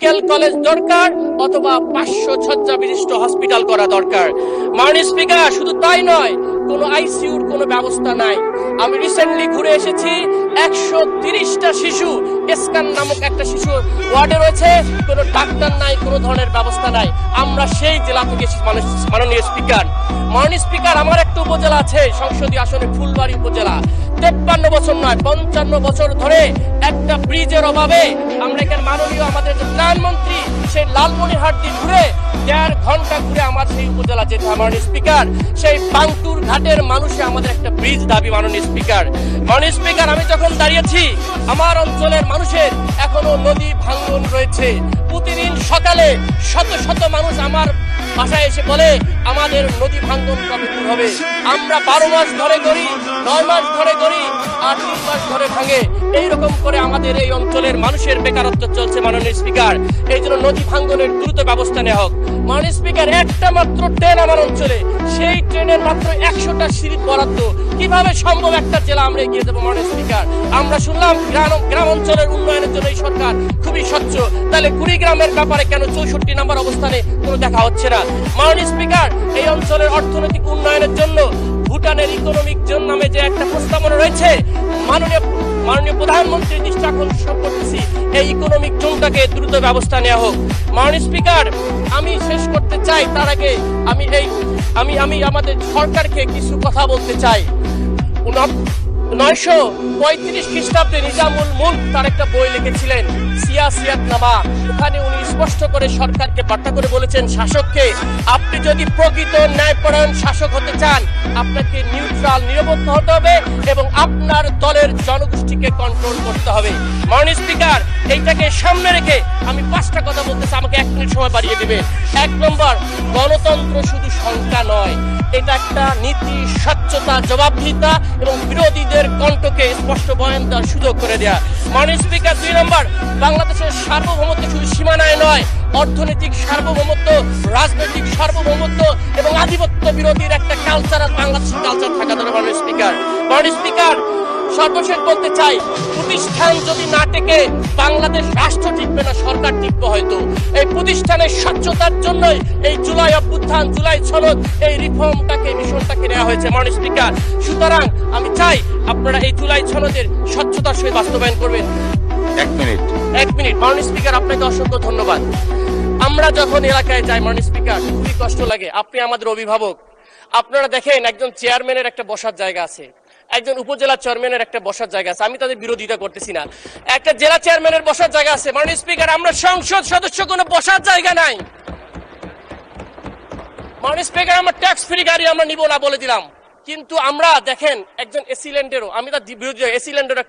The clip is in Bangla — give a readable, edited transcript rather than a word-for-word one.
মেডিকেল কলেজ দরকার অথবা 500 শয্যা বিশিষ্ট হসপিটাল করা দরকার। মাননীয় স্পিকার, শুধু তাই নয়, কোনো আইসিইউর কোনো ব্যবস্থা নাই। আমি রিসেন্টলি ঘুরে এসেছি, 130টা শিশু স্ক্যান নামক একটা শিশু ওয়ার্ডে রয়েছে, কোনো ডাক্তার নাই, কোনো ধরনের ব্যবস্থা নাই। আমরা সেই জেলা থেকে মাননীয় স্পিকার, আমার একটা উপজেলা আছে সংসদীয় আসনে ফুলবাড়ি উপজেলা, 53 বছর নয় 55 বছর ধরে একটা ব্রিজের অভাবে আমরা এখানে মাননীয় আমাদের যে প্রধানমন্ত্রী সেই লালমনিরহাট দিয়ে ঘুরে 1.5 ঘন্টা ঘুরে আমার সেই উপজেলা যেতে হয়। মাননীয় স্পিকার, সেই বাংটুর ঘাটের মানুষে আমাদের একটা ব্রিজ দাবি। মাননীয় স্পিকার, আমি যখন দাঁড়িয়েছি, আমার অঞ্চলের মানুষের এখনো নদী ভাঙ্গন রয়েছে। প্রতিদিন সকালে শত শত মানুষ আমার বাসায় এসে বলে আমাদের নদী ভাঙ্গন কবে দূর হবে। আমরা 12 মাস ধরে করি, 9 মাস ধরে করি, আর 3 মাস ধরে ভাঙে। এইরকম করে আমাদের এই অঞ্চলের মানুষের বেকারত্ব চলছে। মাননীয় স্পিকার, এই জন্য নদী ভাঙ্গনের দ্রুত ব্যবস্থা নেওয়া হোক। মাননীয় স্পিকার, একটা মাত্র ট্রেন আমার অঞ্চলে, সেই ট্রেনের মাত্র 100টা সিট বরাদ্দ। কিভাবে সম্ভব একটা জেলা আমরা এগিয়ে দেবো? মাননীয় স্পিকার, আমরা শুনলাম গ্রাম অঞ্চলের উন্নয়নের জন্য এই সরকার খুবই স্বচ্ছ, তাহলে কুড়িগ্রামের ব্যাপারে কেন 64 নম্বর অবস্থানে কোনো দেখা হচ্ছে না? মাননীয় স্পিকার, এই অঞ্চলের অর্থনৈতিক উন্নয়নের জন্য ভুটানের ইকোনমিক জোন নামে যে একটা প্রস্তাবনা রয়েছে, মাননীয় প্রধানমন্ত্রীর দৃষ্টি আকর্ষণ করতেছি, এই ইকোনমিক জোনটাকে দ্রুত ব্যবস্থা নেওয়া হোক। মাননীয় স্পিকার, আমি শেষ করতে চাই, তার আগে আমি আমাদের সরকারকে কিছু কথা বলতে চাই। 935 খ্রিস্টাব্দে নিজামুল মুলক তার একটা বই লিখেছিলেন, সিয়াসিয়াতনামা। ওখানে উনি স্পষ্ট করে সরকারকে বার্তা করে বলেছেন, শাসককে, আপনি যদি প্রকৃত ন্যায়পরায়ণ শাসক হতে চান, আপনাকে নিউট্রাল, নিরপেক্ষ হতে হবে এবং আপনার দলের জনগোষ্ঠীকে কন্ট্রোল করতে হবে। মাননীয় স্পিকার, এইটাকে সামনে রেখে আমি 5টা কথা বলতেছি, আমাকে 1 মিনিট সময় বাড়িয়ে দিবেন। 1 নম্বর, গণতন্ত্র শুধু সংখ্যা নয়, এটা একটা নীতি, স্বচ্ছতা, জবাবদিহিতা এবং বিরোধীদের কণ্ঠকে স্পষ্ট বয়ান দেওয়ার সুযোগ করে দেয়া। মাননীয় স্পিকার, 2 নম্বর, বাংলাদেশের সার্বভৌমত্ব শুধু সীমানায় নয়, অর্থনৈতিক সার্বভৌমত্ব, রাজনৈতিক সার্বভৌমত্ব এবং আধিপত্য বিরোধীর একটা কালচারাল বাংলাদেশের কালচার থাকা দরকার। মাননীয় স্পিকার, সর্বশেষ বলতে চাই, প্রতিষ্ঠান যদি না টেকে বাংলাদেশ রাষ্ট্র টিকবে না, সরকার টিকবে হয়তো। এই প্রতিষ্ঠানের স্বচ্ছতার জন্যই এই জুলাই অভ্যুত্থান, জুলাই সনদ, এই রিফর্মটাকে, মিশনটাকে নেওয়া হয়েছে। মাননীয় স্পিকার, সুতরাং আমি চাই আপনারা এই জুলাই সনদের স্বচ্ছতার সহিত বাস্তবায়ন করবেন। 1 মিনিট। মাননীয় স্পিকার, আপনাকে অসংখ্য ধন্যবাদ। আমরা যখন এলাকায় যাই মাননীয় স্পিকার, খুবই কষ্ট লাগে। আপনি আমাদের অভিভাবক, আপনারা দেখেন একজন চেয়ারম্যানের একটা বসার জায়গা আছে, একজন উপজেলা চেয়ারম্যানের একটা বসার জায়গা আছে। আমি তাদের বিরোধিতা করতেছি না, একটা জেলা চেয়ারম্যানের বসার জায়গা আছে। মাননীয় স্পিকার, আমরা সংসদ সদস্য কোনো বসার জায়গা নাই। মাননীয় স্পিকার, আমরা ট্যাক্স ফ্রি গাড়ি আমরা নিব না বলে দিলাম, কিন্তু আমরা দেখেন একজন এসিল্যান্ডেরও, আমি তার বিরোধিতা, এসিল্যান্ডেরও